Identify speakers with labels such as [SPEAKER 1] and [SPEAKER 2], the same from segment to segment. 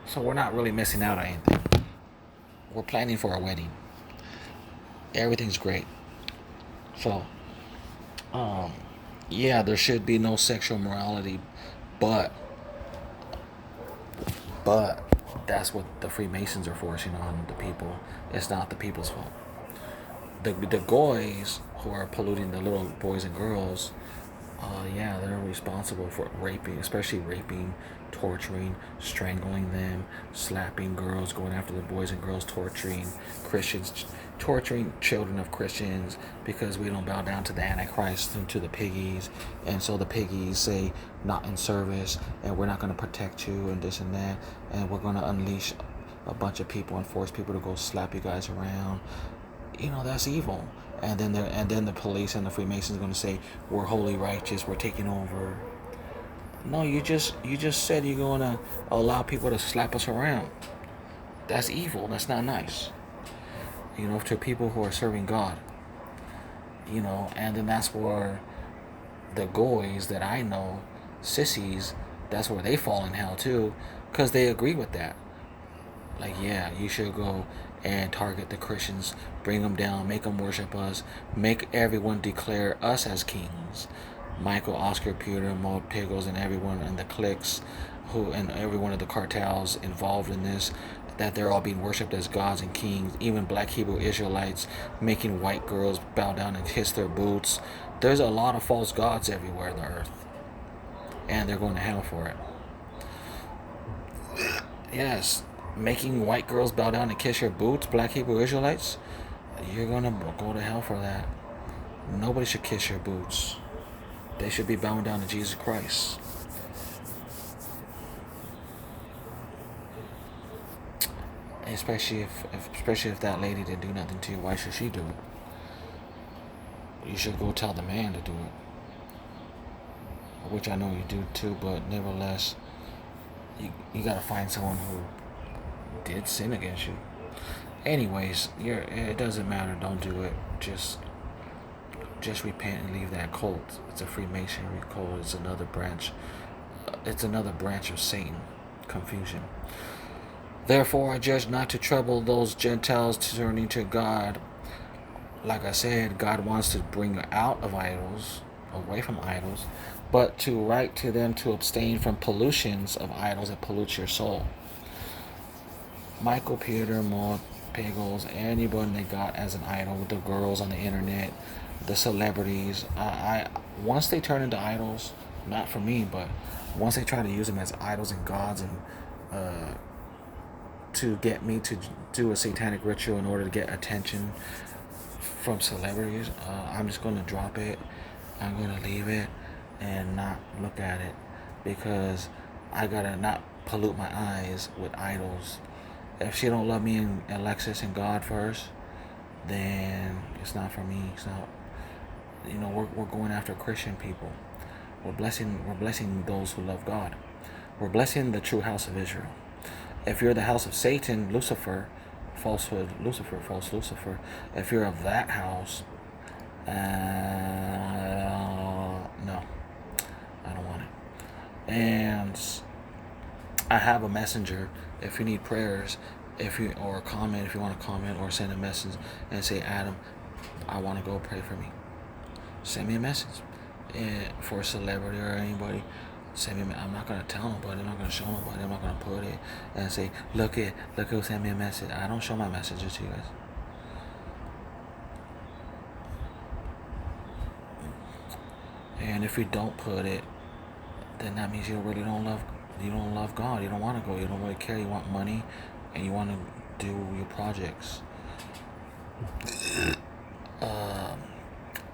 [SPEAKER 1] So we're not really missing out on anything. We're planning for a wedding. Everything's great. So, um, yeah, there should be no sexual morality, but but that's what the Freemasons are forcing on the people. It's not the people's fault. The goys who are polluting the little boys and girls, yeah, they're responsible for raping, especially raping, torturing, strangling them, slapping girls, going after the boys and girls, torturing Christians, torturing children of Christians because we don't bow down to the Antichrist and to the piggies. And so the piggies say, not in service, and we're not going to protect you, and this and that, and we're going to unleash a bunch of people and force people to go slap you guys around. That's evil. And then the police and the Freemasons are going to say we're holy righteous, we're taking over. No, you just said you're going to allow people to slap us around. That's evil. That's not nice. To people who are serving God. And then that's where the goys that I know, sissies, that's where they fall in hell too, because they agree with that. Like, yeah, you should go and target the Christians, bring them down, make them worship us, make everyone declare us as kings. Michael, Oscar, Peter, Maud, Piggles, and everyone in the cliques, and every one of the cartels involved in this, that they're all being worshipped as gods and kings. Even black Hebrew Israelites making white girls bow down and kiss their boots. There's a lot of false gods everywhere on the earth, and they're going to hell for it. Yes, making white girls bow down and kiss your boots, black Hebrew Israelites, you're gonna go to hell for that. Nobody should kiss your boots. They should be bowing down to Jesus Christ. Especially if that lady didn't do nothing to you, why should she do it? You should go tell the man to do it, which I know you do too. But nevertheless, you gotta find someone who did sin against you. Anyways, it doesn't matter. Don't do it. Just repent and leave that cult. It's a Freemasonry cult. It's another branch. It's another branch of Satan. Confusion. Therefore, I judge not to trouble those Gentiles turning to God. Like I said, God wants to bring out of idols, away from idols, but to write to them to abstain from pollutions of idols that pollute your soul. Michael, Peter, Maud, Piggles, anybody they got as an idol, the girls on the internet, the celebrities. I once they turn into idols, not for me, but once they try to use them as idols and gods and to get me to do a satanic ritual in order to get attention from celebrities, I'm just going to drop it. I'm going to leave it and not look at it because I got to not pollute my eyes with idols. If she don't love me and Alexis and God first, then it's not for me. It's not. We're going after Christian people. We're blessing those who love God. We're blessing the true house of Israel. If you're the house of Satan, Lucifer, falsehood, Lucifer, false Lucifer, if you're of that house, no, I don't want it. And I have a messenger. If you need prayers, or a comment, if you want to comment or send a message and say, Adam, I want to go pray for me. Send me a message. And for a celebrity or anybody, send me. I'm not gonna tell nobody. I'm not gonna show nobody. I'm not gonna put it and say, look who sent me a message. I don't show my messages to you guys. And if you don't put it, then that means you really don't love. You don't love God. You don't want to go. You don't really care. You want money, and you want to do your projects.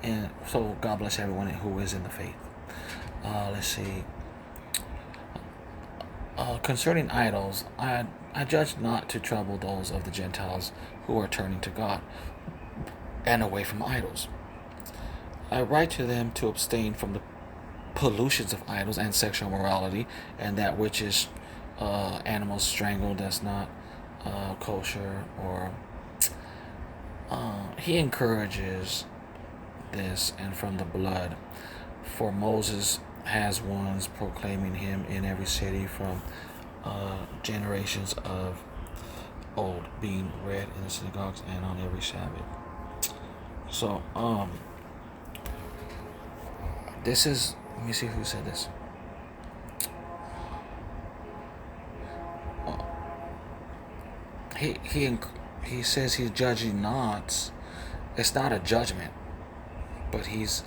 [SPEAKER 1] And so God bless everyone who is in the faith. Let's see. Concerning idols, I judge not to trouble those of the Gentiles who are turning to God and away from idols. I write to them to abstain from the pollutions of idols and sexual morality, and that which is animals strangled that's not kosher, or he encourages this, and from the blood. For Moses has ones proclaiming him in every city, from generations of old being read in the synagogues and on every Sabbath. So, this is, let me see who said this. He he he says he's judging not. It's not a judgment, but he's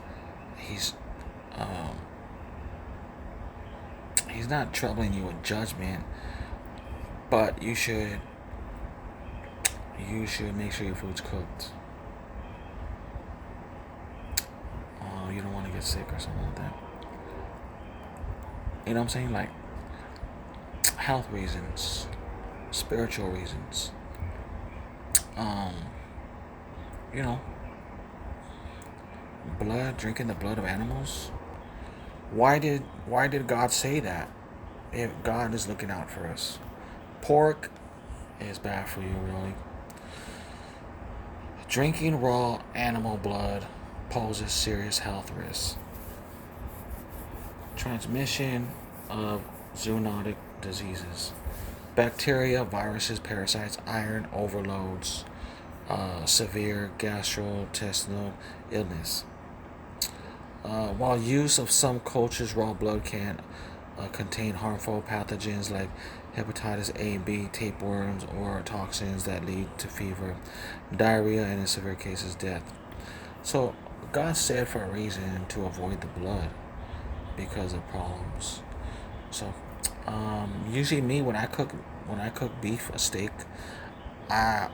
[SPEAKER 1] um, he's not troubling you with judgment. But you should make sure your food's cooked. You don't want to get sick or something like that. You know what I'm saying? Like health reasons, spiritual reasons. Um, you know, drinking the blood of animals. Why did God say that? If God is looking out for us, pork is bad for you, really. Drinking raw animal blood poses serious health risks. Transmission of zoonotic diseases, bacteria, viruses, parasites, iron overloads, severe gastrointestinal illness. While use of some cultures, raw blood can contain harmful pathogens like hepatitis A and B, tapeworms, or toxins that lead to fever, diarrhea, and in severe cases, death. So, God said for a reason to avoid the blood because of problems. So, usually me when I cook beef, a steak,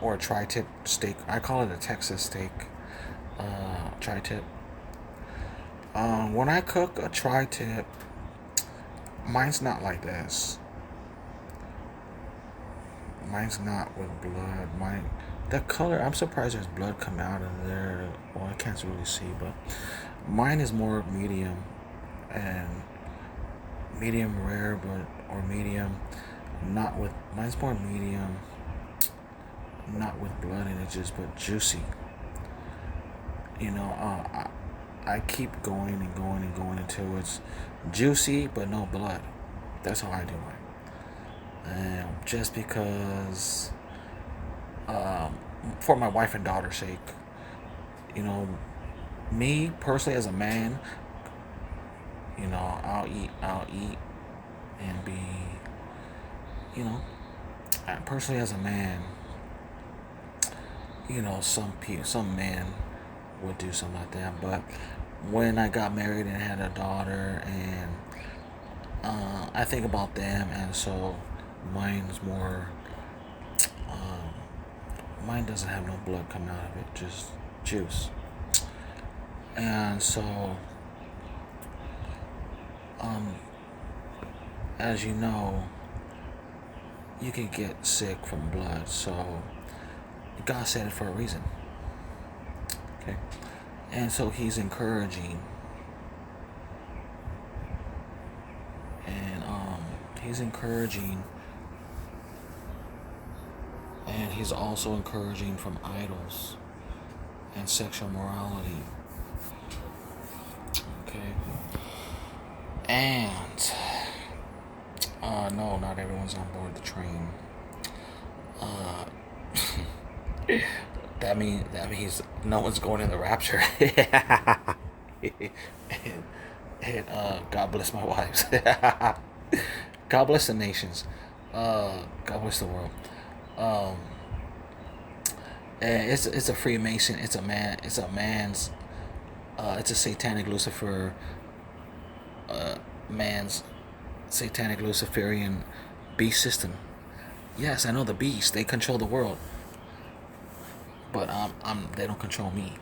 [SPEAKER 1] or a tri-tip steak, I call it a Texas steak, tri-tip. When I cook a tri-tip, mine's not like this. Mine's not with blood. Mine, the color. I'm surprised there's blood come out of there. Well, I can't really see, but mine is more medium and medium rare, but or medium, not with. Mine's more medium, not with blood in it, just but juicy. I keep going and going and going until it's juicy but no blood. That's how I do it. And just because, um, for my wife and daughter's sake, you know, me personally as a man, I'll eat and be, you know, personally as a man, some men would do something like that. But when I got married and had a daughter, and I think about them, and so mine's more. Um, Mine doesn't have no blood coming out of it, just juice. And so, um, as you know, you can get sick from blood. So God said it for a reason. Okay, and so He's encouraging, and He's encouraging, and He's also encouraging from idols and sexual morality. Okay, and no, not everyone's on board the train. Uh, that means no one's going in the rapture. And God bless my wives. God bless the nations. God bless the world. Um, and it's a Freemason. It's a man. It's a man's. It's a satanic Lucifer. Man's satanic Luciferian beast system. Yes, I know the beast. They control the world, but they don't control me.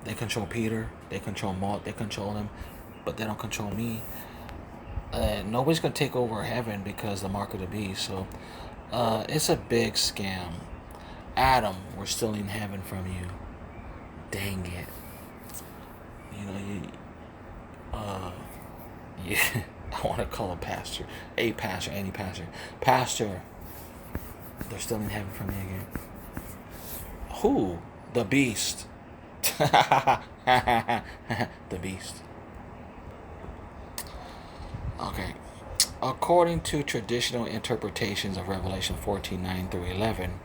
[SPEAKER 1] They control Peter. They control Maud. They control them, but they don't control me. Nobody's gonna take over heaven because the mark of the beast. So, it's a big scam. Adam, we're stealing heaven from you. Dang it. You know you. Yeah. I want to call a pastor, any pastor. Pastor, they're stealing heaven from me again. Who? The beast. The beast. Okay. According to traditional interpretations of Revelation 14:9 through 11,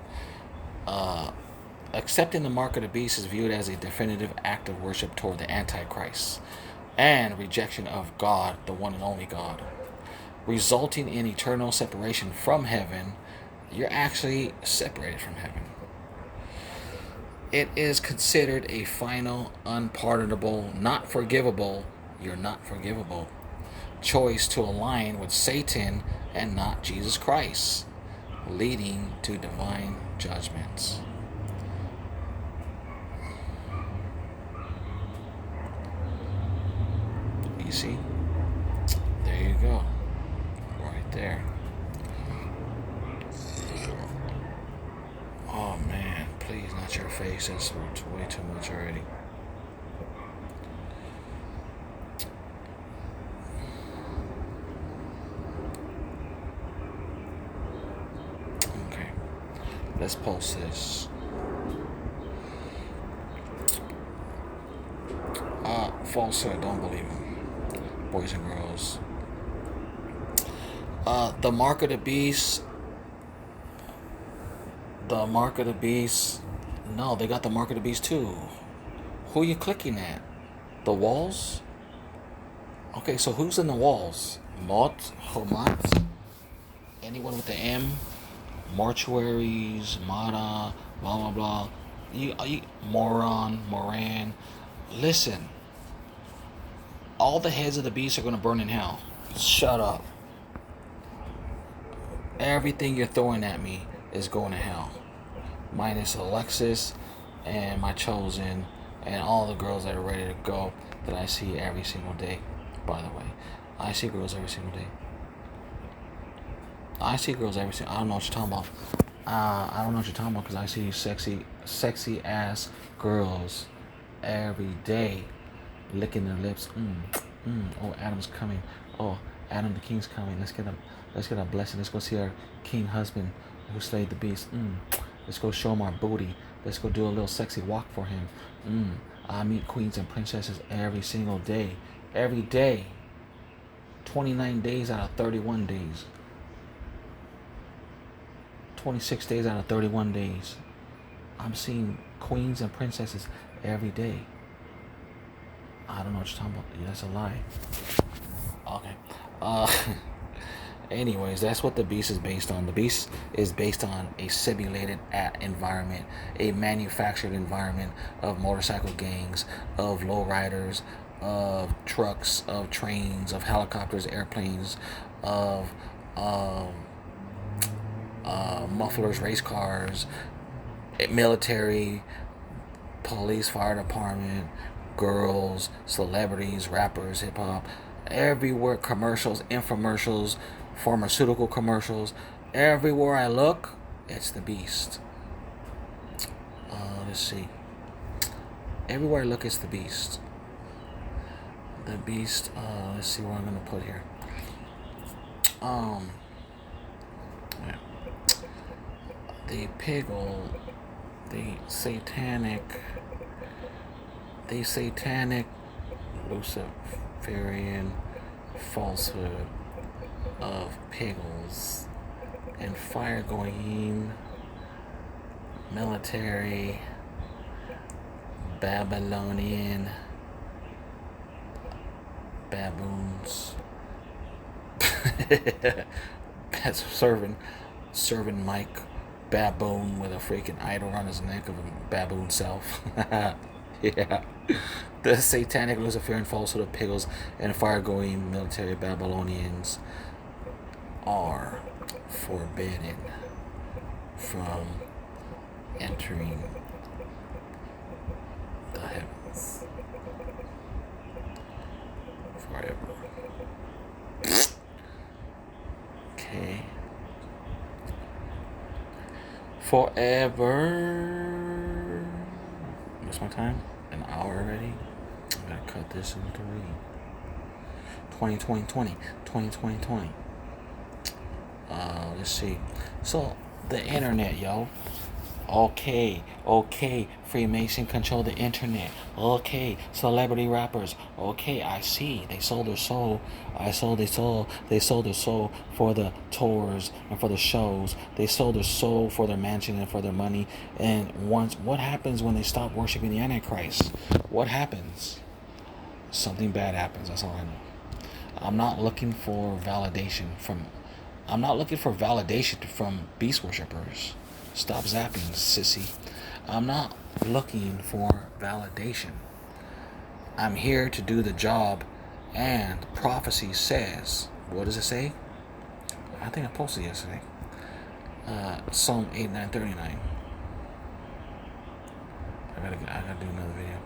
[SPEAKER 1] uh, accepting the mark of the beast is viewed as a definitive act of worship toward the Antichrist and rejection of God, the one and only God, resulting in eternal separation from heaven. You're actually separated from heaven. It is considered a final, unpardonable, not forgivable, you're not forgivable, choice to align with Satan and not Jesus Christ, leading to divine judgments. You see? There you go. Right there. Oh man, please, not your face. That's way too much already. Okay, let's post this. Falsehood, don't believe him. Boys and girls. The mark of the beast. The mark of the beast. No, they got the mark of the beast too. Who are you clicking at? The walls? Okay, so who's in the walls? Mot, Hamat, anyone with the M, mortuaries, Mata, blah blah blah. You Moran. Listen, all the heads of the beast are gonna burn in hell. Shut up. Everything you're throwing at me is going to hell. Minus Alexis and my chosen and all the girls that are ready to go that I see every single day. By the way, I see girls every single day. I see girls every single. I don't know what you're talking about. I don't know what you're talking about because I see sexy ass girls every day, licking their lips. Oh, Adam's coming. Oh, Adam the King's coming. Let's get a blessing. Let's go see our king husband who slayed the beast. Let's go show him our booty. Let's go do a little sexy walk for him. I meet queens and princesses every single day. Every day. 29 days out of 31 days. 26 days out of 31 days. I'm seeing queens and princesses every day. I don't know what you're talking about. Yeah, that's a lie. Okay. Anyways, that's what the beast is based on. The beast is based on a simulated environment, a manufactured environment of motorcycle gangs, of lowriders, of trucks, of trains, of helicopters, airplanes, of mufflers, race cars, military, police, fire department, girls, celebrities, rappers, hip hop, everywhere, commercials, infomercials, pharmaceutical commercials. Everywhere I look, it's the beast. Let's see. Everywhere I look, it's the beast. The beast. Let's see what I'm gonna put here. Yeah. The piggle, the satanic Luciferian falsehood of piggles and fire going military Babylonian baboons. That's serving Mike baboon with a freaking idol on his neck of a baboon self. Yeah. The satanic Luciferian falsehood of piggles and fire-going military Babylonians are forbidden from entering the heavens forever. Okay. Forever. What's my time? An hour already? I'm gonna cut this in 20. Let's see. So, the internet, yo. Okay, Freemason control the internet. Okay, celebrity rappers. Okay, I see. They sold their soul. They sold their soul for the tours and for the shows. They sold their soul for their mansion and for their money. And once, what happens when they stop worshiping the Antichrist? What happens? Something bad happens. That's all I know. I'm not looking for validation from. I'm not looking for validation from beast worshippers. Stop zapping, sissy. I'm not looking for validation. I'm here to do the job, and prophecy says. What does it say? I think I posted yesterday. Psalm 89:39. I gotta do another video.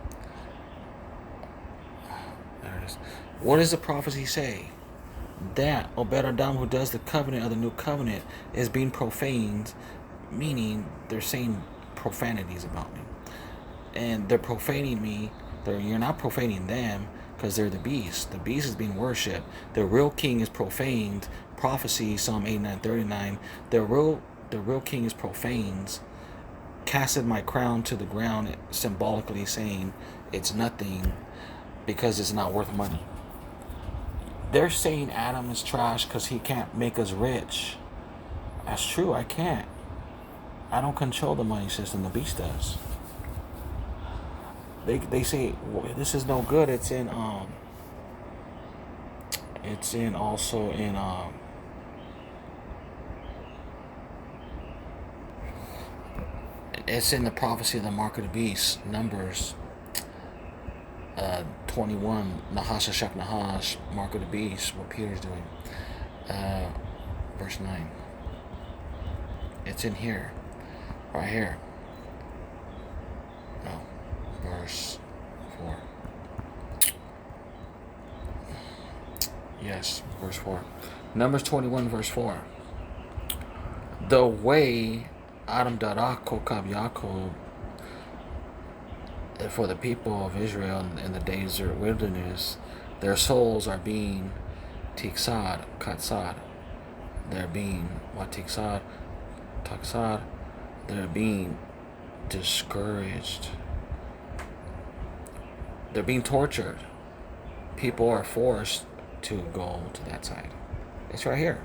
[SPEAKER 1] There it is. What does the prophecy say? That Obed Adam, who does the covenant of the new covenant, is being profaned, meaning they're saying profanities about me, and they're profaning me. You're not profaning them because they're the beast. The beast is being worshipped. The real king is profaned. Prophecy, Psalm 89:39. The real king is profaned. Casted my crown to the ground, symbolically saying it's nothing because it's not worth money. They're saying Adam is trash because he can't make us rich. That's true, I can't. I don't control the money system, the beast does. They say, well, this is no good. It's in it's in the prophecy of the mark of the beast, Numbers 21, Nahash Shak Nahash, mark of the beast, what Peter's doing. Verse 9. It's in here. Right here. No. Verse 4. Yes, verse 4. Numbers 21, verse 4. The way Adam Darak Kokab Yaakov for the people of Israel in the desert wilderness, their souls are being tiksad, katsad. They're being tiksad, taksad. They're being discouraged. They're being tortured. People are forced to go to that side. It's right here.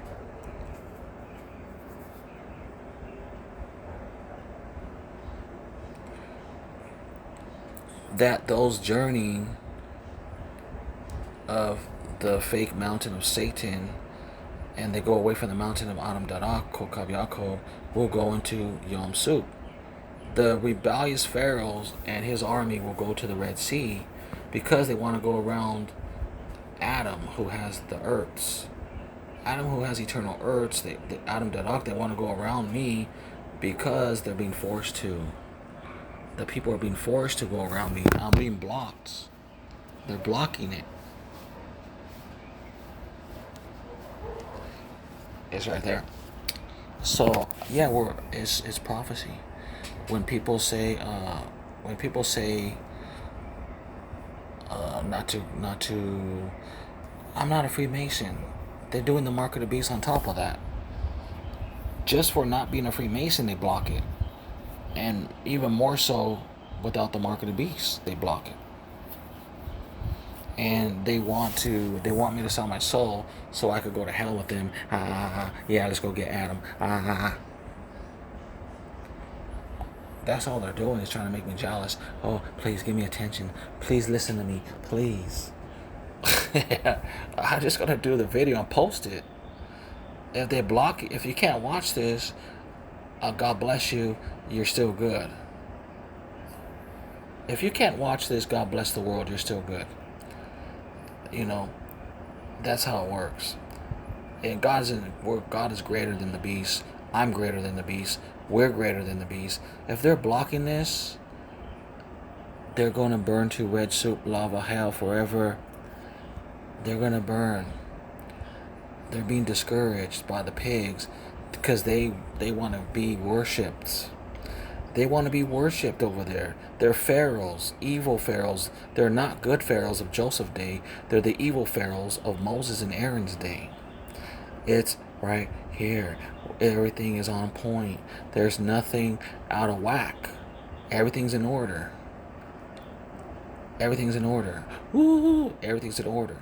[SPEAKER 1] That those journeying of the fake mountain of Satan, and they go away from the mountain of Adam Darak, Kokab Yaakov, will go into Yom Soup. The rebellious Pharaohs and his army will go to the Red Sea because they want to go around Adam, who has the earths. Adam, who has eternal earths, Adam Darak, they want to go around me because they're being forced to. The people are being forced to go around me. I'm being blocked. They're blocking it. It's right there. So yeah, it's prophecy. When people say not to, I'm not a Freemason. They're doing the mark of the beast on top of that. Just for not being a Freemason, they block it. And even more so, without the mark of the beast, they block it. And they want me to sell my soul so I could go to hell with them. Yeah, let's go get Adam. That's all they're doing, is trying to make me jealous. Oh, please give me attention. Please listen to me. Please. I'm just gonna do the video and post it. If they block it, if you can't watch this, God bless you, you're still good. If you can't watch this, God bless the world, you're still good. You know, that's how it works. And God is greater than the beast. I'm greater than the beast. We're greater than the beast. If they're blocking this, they're going to burn to red soup, lava, hell forever. They're going to burn. They're being discouraged by the pigs because they want to be worshipped. They want to be worshipped over there. They're pharaohs, evil pharaohs. They're not good pharaohs of Joseph's day. They're the evil pharaohs of Moses and Aaron's day. It's right here. Everything is on point. There's nothing out of whack. Everything's in order. Everything's in order. Woo! Everything's in order.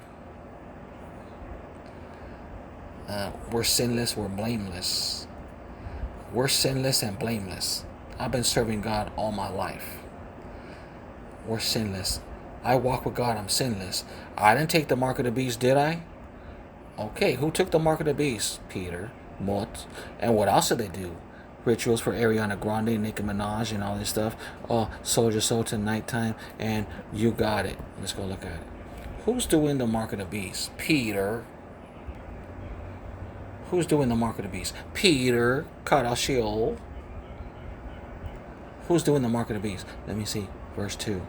[SPEAKER 1] We're sinless. We're blameless. We're sinless and blameless. I've been serving God all my life. We're sinless. I walk with God. I'm sinless. I didn't take the mark of the beast, did I? Okay, who took the mark of the beast? Peter, Mott. And what else did they do? Rituals for Ariana Grande, Nicki Minaj, and all this stuff. Oh, Soldier Soul to nighttime, and you got it. Let's go look at it. Who's doing the mark of the beast? Peter. Who's doing the mark of the beast? Peter Karashiol. Who's doing the mark of the beast? Let me see. Verse 2.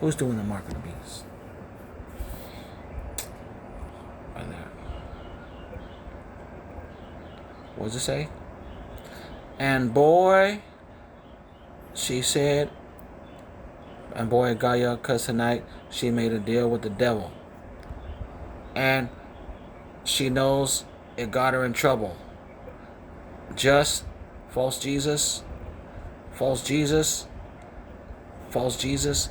[SPEAKER 1] Who's doing the mark of the beast? Right there. What does it say? And boy, she said, and boy, Gaia, because tonight she made a deal with the devil. And she knows it got her in trouble. Just false Jesus, false Jesus, false Jesus.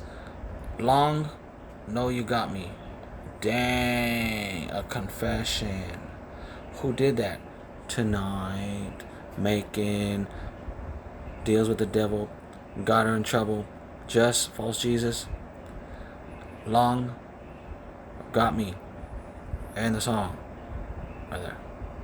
[SPEAKER 1] Long, no, you got me. Dang, a confession. Who did that? Tonight, making deals with the devil, got her in trouble. Just false Jesus. Long, got me. And the song right there.